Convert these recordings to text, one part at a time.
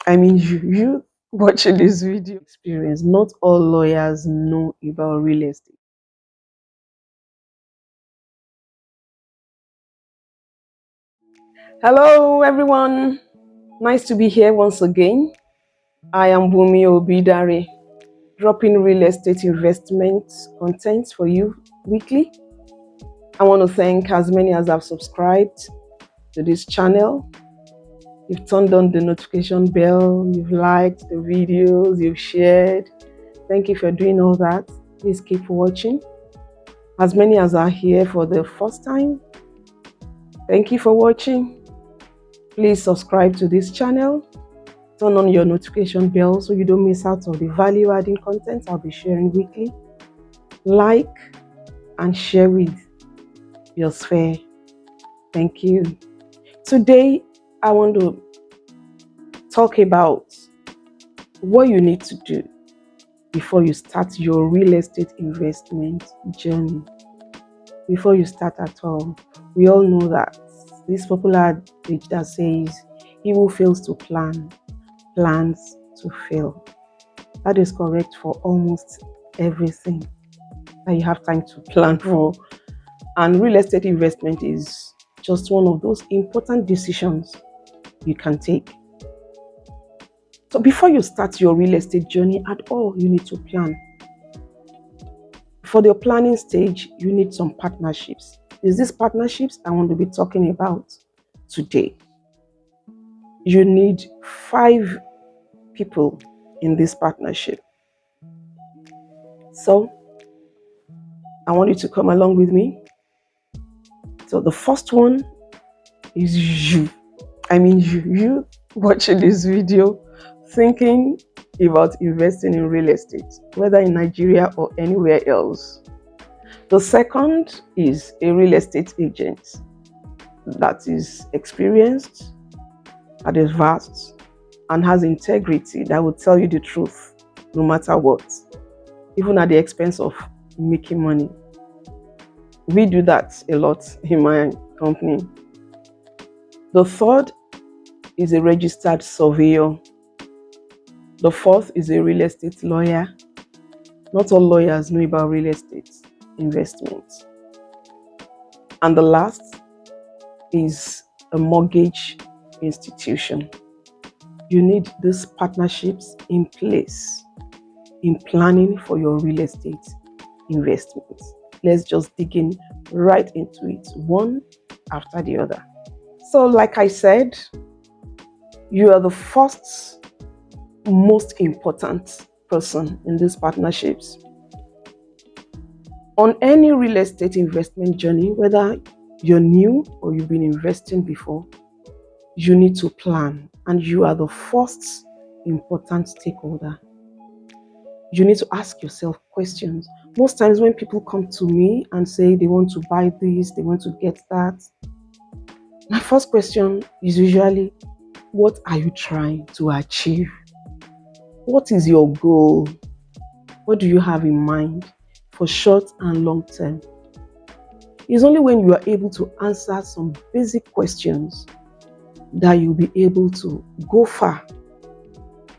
You watching this video experience. Not all lawyers know about real estate. Hello, everyone. Nice to be here once again. I am Bunmi Obidare, dropping real estate investment content for you weekly. I want to thank as many as have subscribed to this channel. You've turned on the notification bell, you've liked the videos, you've shared. Thank you for doing all that. Please keep watching. As many as are here for the first time, thank you for watching. Please subscribe to this channel. Turn on your notification bell so you don't miss out on the value-adding content I'll be sharing weekly. Like and share with your sphere. Thank you. Today, I want to talk about what you need to do before you start your real estate investment journey. Before you start at all, we all know that this popular adage that says, "He who fails to plan, plans to fail." That is correct for almost everything that you have time to plan for. And real estate investment is just one of those important decisions you can take. So before you start your real estate journey at all, you need to plan. For the planning stage, you need some partnerships. Is these partnerships I want to be talking about today? You need 5 people in this partnership. So I want you to come along with me. So the first one is you. You watching this video, thinking about investing in real estate, whether in Nigeria or anywhere else. The second is a real estate agent that is experienced, that is vast, and has integrity, that will tell you the truth no matter what, even at the expense of making money. We do that a lot in my company. The third is a registered surveyor. The fourth is a real estate lawyer. Not all lawyers know about real estate investments. And the last is a mortgage institution. You need these partnerships in place in planning for your real estate investments. Let's just dig in right into it, one after the other. So like I said, you are the first most important person in these partnerships. On any real estate investment journey, whether you're new or you've been investing before, you need to plan, and you are the first important stakeholder. You need to ask yourself questions. Most times when people come to me and say they want to buy this, they want to get that, my first question is usually, what are you trying to achieve? What is your goal? What do you have in mind for short and long term? It's only when you are able to answer some basic questions that you'll be able to go far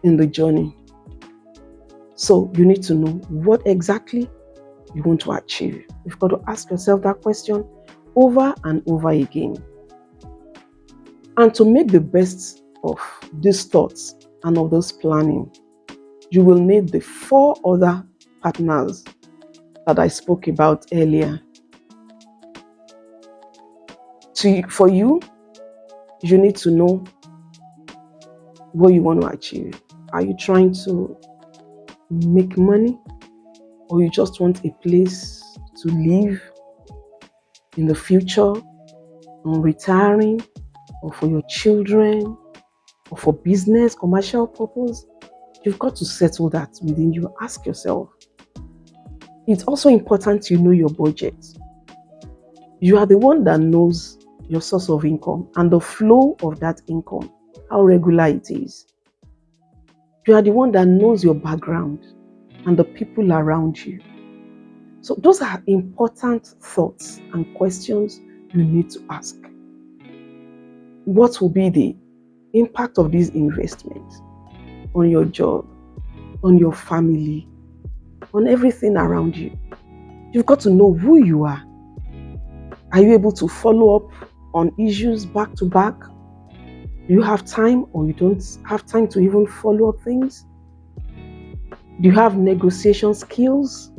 in the journey. So you need to know what exactly you want to achieve. You've got to ask yourself that question over and over again. And to make the best of these thoughts and of this planning, you will need the 4 other partners that I spoke about earlier. For you, you need to know what you want to achieve. Are you trying to make money, or you just want a place to live in the future, on retiring, or for your children, or for business, commercial purpose? You've got to settle that within you. Ask yourself. It's also important you know your budget. You are the one that knows your source of income and the flow of that income, how regular it is. You are the one that knows your background and the people around you. So those are important thoughts and questions you need to ask. What will be the impact of these investments? on your job, on your family, on everything around you. You've got to know who you are. Are you able to follow up on issues back to back? Do you have time, or you don't have time to even follow up things? Do you have negotiation skills?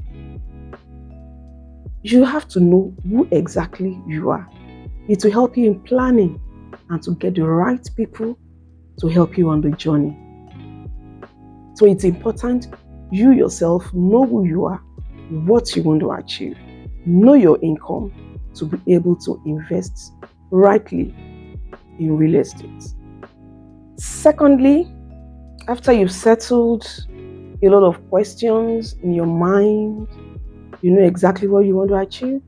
You have to know who exactly you are. It will help you in planning and to get the right people to help you on the journey. So it's important you yourself know who you are, what you want to achieve, know your income to be able to invest rightly in real estate. Secondly, after you've settled a lot of questions in your mind, you know exactly what you want to achieve,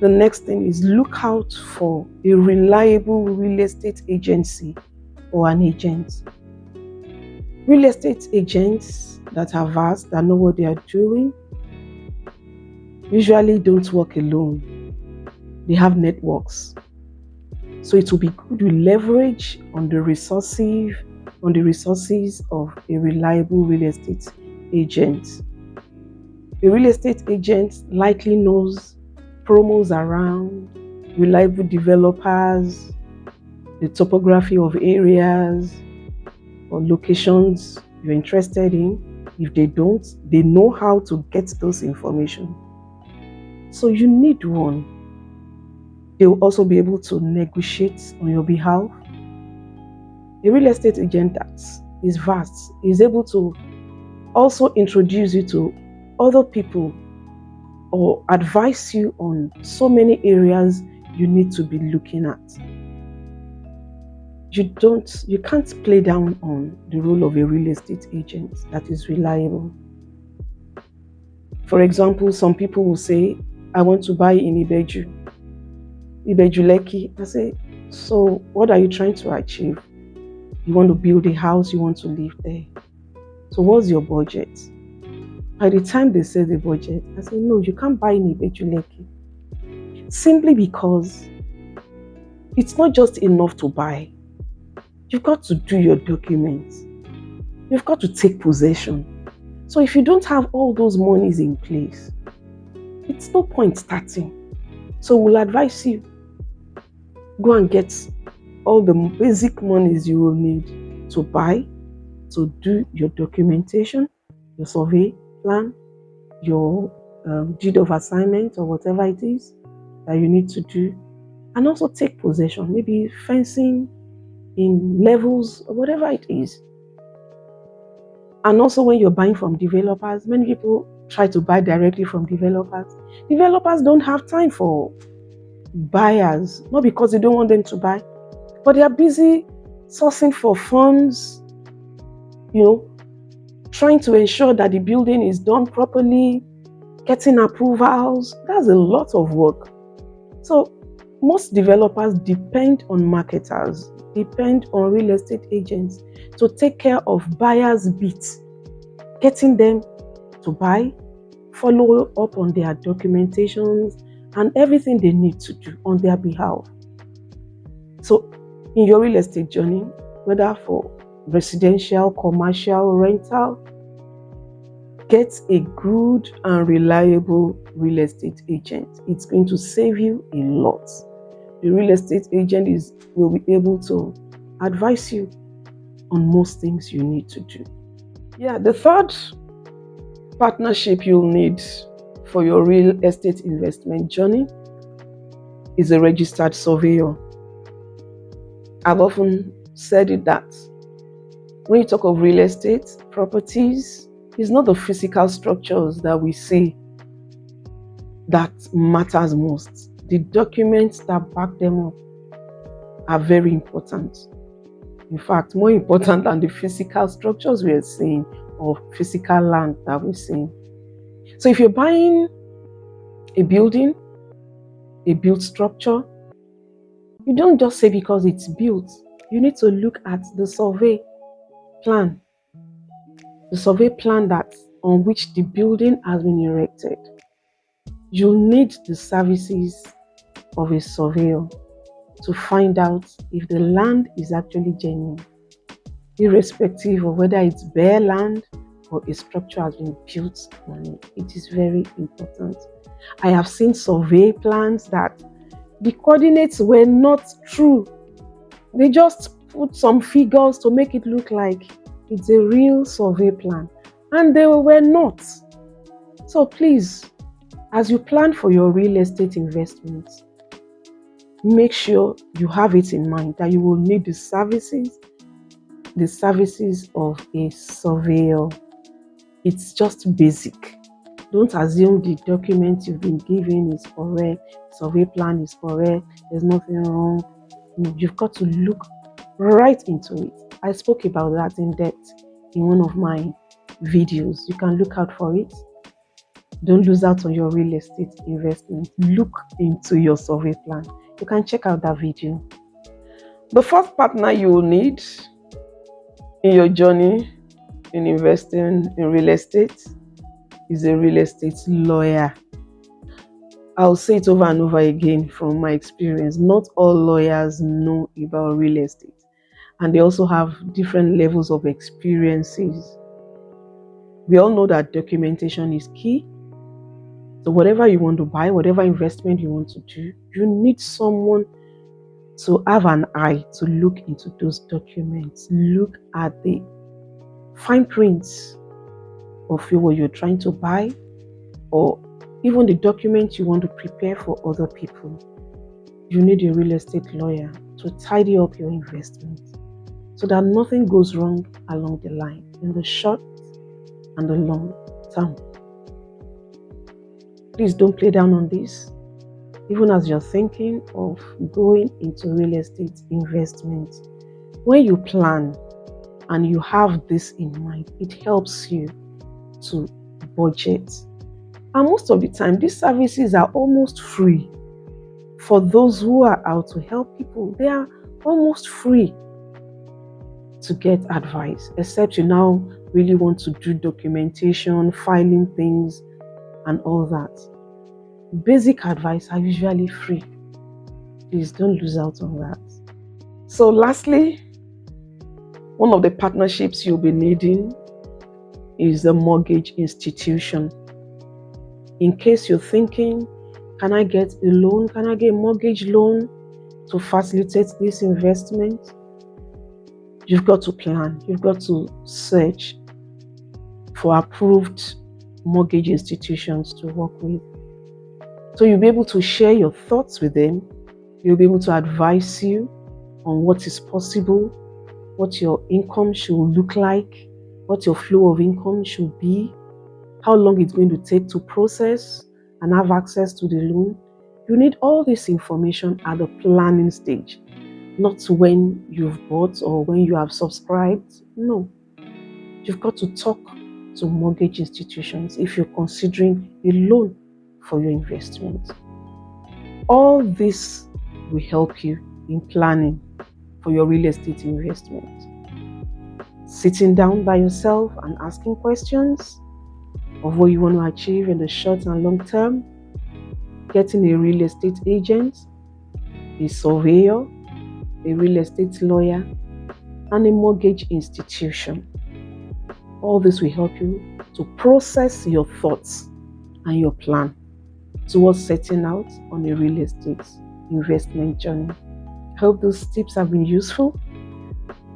the next thing is look out for a reliable real estate agency or an agent. Real estate agents that are vast, that know what they are doing, usually don't work alone. They have networks. So it will be good to leverage on the resources of a reliable real estate agent. A real estate agent likely knows promos around, reliable developers, the topography of areas or locations you're interested in. If they don't, they know how to get those information. So you need one. They will also be able to negotiate on your behalf. A real estate agent that is vast is able to also introduce you to other people or advise you on so many areas you need to be looking at. You can't play down on the role of a real estate agent that is reliable. For example, some people will say, I want to buy in Ibeju Lekki. I say, so what are you trying to achieve? You want to build a house, you want to live there. So what's your budget? By the time they say the budget, I say, no, you can't buy in Ibeju Lekki. Simply because it's not just enough to buy. You've got to do your documents. You've got to take possession. So if you don't have all those monies in place, it's no point starting. So we'll advise you, go and get all the basic monies you will need to buy, to do your documentation, your survey plan, your deed of assignment or whatever it is that you need to do, and also take possession, maybe fencing in levels or whatever it is. And also when you're buying from developers, many people try to buy directly from developers. Developers don't have time for buyers, not because they don't want them to buy, but they are busy sourcing for funds, trying to ensure that the building is done properly, getting approvals. That's a lot of work. So most developers depend on marketers, depend on real estate agents to take care of buyers' bits, getting them to buy, follow up on their documentations, and everything they need to do on their behalf. So in your real estate journey, whether for residential, commercial, rental, get a good and reliable real estate agent. It's going to save you a lot. The real estate agent will be able to advise you on most things you need to do. Yeah, the third partnership you'll need for your real estate investment journey is a registered surveyor. I've often said it that when you talk of real estate properties, it's not the physical structures that we see that matters most. The documents that back them up are very important. In fact, more important than the physical structures we are seeing or physical land that we're seeing. So if you're buying a building, a built structure, you don't just say because it's built. You need to look at the survey plan. The survey plan on which the building has been erected. You'll need the services of a surveyor to find out if the land is actually genuine. irrespective of whether it's bare land or a structure has been built on it. It is very important. I have seen survey plans that the coordinates were not true. They just put some figures to make it look like it's a real survey plan, and they were not. So please, as you plan for your real estate investments, make sure you have it in mind that you will need the services of a surveyor. It's just basic. Don't assume the document you've been given is correct, survey plan is correct, there's nothing wrong. No, you've got to look right into it. I spoke about that in depth in one of my videos. You can look out for it. Don't lose out on your real estate investment. Look into your survey plan. You can check out that video. The first partner you will need in your journey in investing in real estate is a real estate lawyer. I'll say it over and over again from my experience. Not all lawyers know about real estate, and they also have different levels of experiences. We all know that documentation is key. So whatever you want to buy, whatever investment you want to do, you need someone to have an eye to look into those documents. Look at the fine prints of what you're trying to buy, or even the documents you want to prepare for other people. You need a real estate lawyer to tidy up your investments so that nothing goes wrong along the line in the short and the long term. Please don't play down on this. Even as you're thinking of going into real estate investment, when you plan and you have this in mind, it helps you to budget. And most of the time, these services are almost free. For those who are out to help people, they are almost free to get advice, except you now really want to do documentation, filing things, and all that. Basic advice are usually free. Please don't lose out on that. So lastly, one of the partnerships you'll be needing is the mortgage institution. In case you're thinking, can I get a loan? Can I get a mortgage loan to facilitate this investment? You've got to plan. You've got to search for approved mortgage institutions to work with. So you'll be able to share your thoughts with them. You'll be able to advise you on what is possible, what your income should look like, what your flow of income should be, how long it's going to take to process and have access to the loan. You need all this information at the planning stage, not when you've bought or when you have subscribed. No. You've got to talk to mortgage institutions if you're considering a loan for your investment. All this will help you in planning for your real estate investment. Sitting down by yourself and asking questions of what you want to achieve in the short and long term, getting a real estate agent, a surveyor, a real estate lawyer, and a mortgage institution. All this will help you to process your thoughts and your plan towards setting out on a real estate investment journey. I hope those tips have been useful.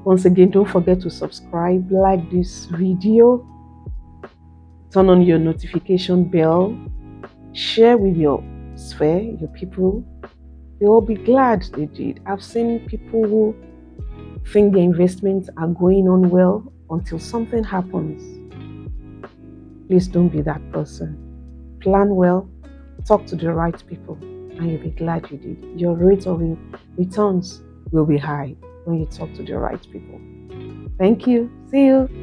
Once again, don't forget to subscribe, like this video, turn on your notification bell, share with your sphere, your people. They will be glad they did. I've seen people who think their investments are going on well until something happens. Please don't be that person. Plan well, talk to the right people, and you'll be glad you did. Your rate of returns will be high when you talk to the right people. Thank you. See you.